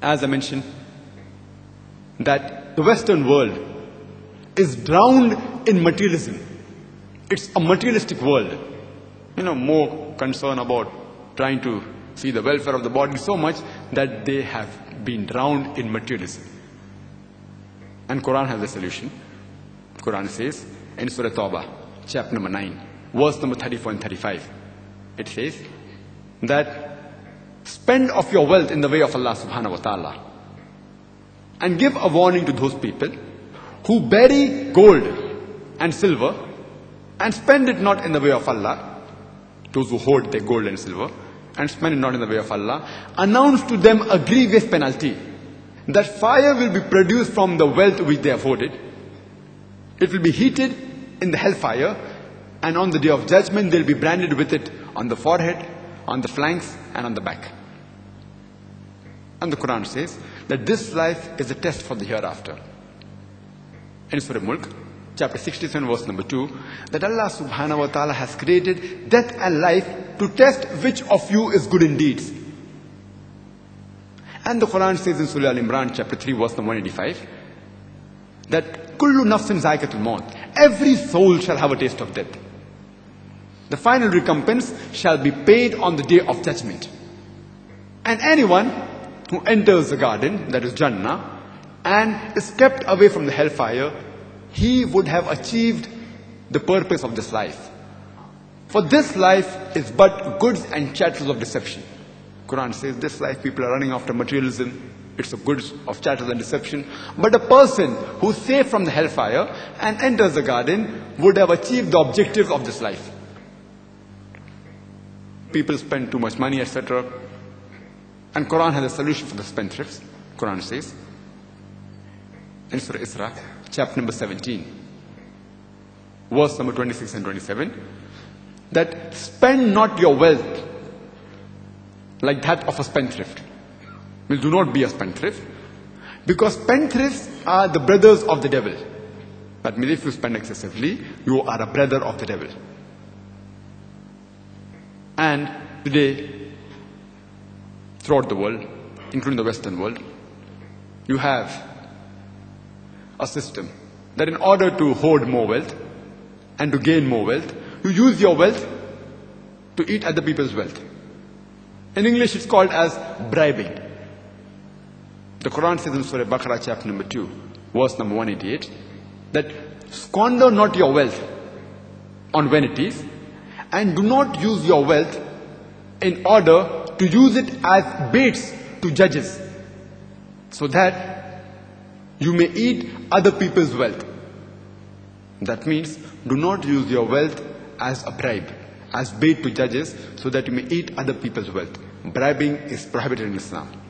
as I mentioned, that the Western world is drowned in materialism. It's a materialistic world. More concerned about trying to see the welfare of the body so much that they have been drowned in materialism. And Quran has a solution. Quran says in Surah Tawbah, chapter number 9, verse number 34 and 35, it says that spend of your wealth in the way of Allah subhanahu wa ta'ala, and give a warning to those people who bury gold and silver and spend it not in the way of Allah. Those who hoard their gold and silver and spend it not in the way of Allah, announce to them a grievous penalty, that fire will be produced from the wealth which they have hoarded. It will be heated in the hellfire, and on the day of judgment they will be branded with it on the forehead, on the flanks, and on the back. And the Quran says that this life is a test for the hereafter. In Surah Mulk, chapter 67, verse number 2, that Allah subhanahu wa ta'ala has created death and life to test which of you is good in deeds. And the Quran says in Surah Al-Imran, chapter 3, verse number 185, that kullu nafsin zaikatul maut, every soul shall have a taste of death. The final recompense shall be paid on the day of judgment. And anyone who enters the garden, that is Jannah, and is kept away from the hellfire, he would have achieved the purpose of this life. For this life is but goods and chattels of deception. Quran says this life people are running after materialism. It's the goods of chattels and deception. But a person who is saved from the hellfire and enters the garden would have achieved the objectives of this life. People spend too much money, etc. And Quran has a solution for the spendthrifts. Quran says in Surah Isra, chapter number 17, verse number 26 and 27, that spend not your wealth like that of a spendthrift. Well, do not be a spendthrift, because spendthrifts are the brothers of the devil. That means if you spend excessively, you are a brother of the devil. And today, throughout the world, including the Western world, you have a system that in order to hoard more wealth and to gain more wealth, you use your wealth to eat other people's wealth. In English, it's called as bribing. The Quran says in Surah Baqarah, chapter number 2, verse number 188, that squander not your wealth on vanities, and do not use your wealth in order to use it as baits to judges, so that you may eat other people's wealth. That means, do not use your wealth as a bribe, as bait to judges, so that you may eat other people's wealth. Bribing is prohibited in Islam.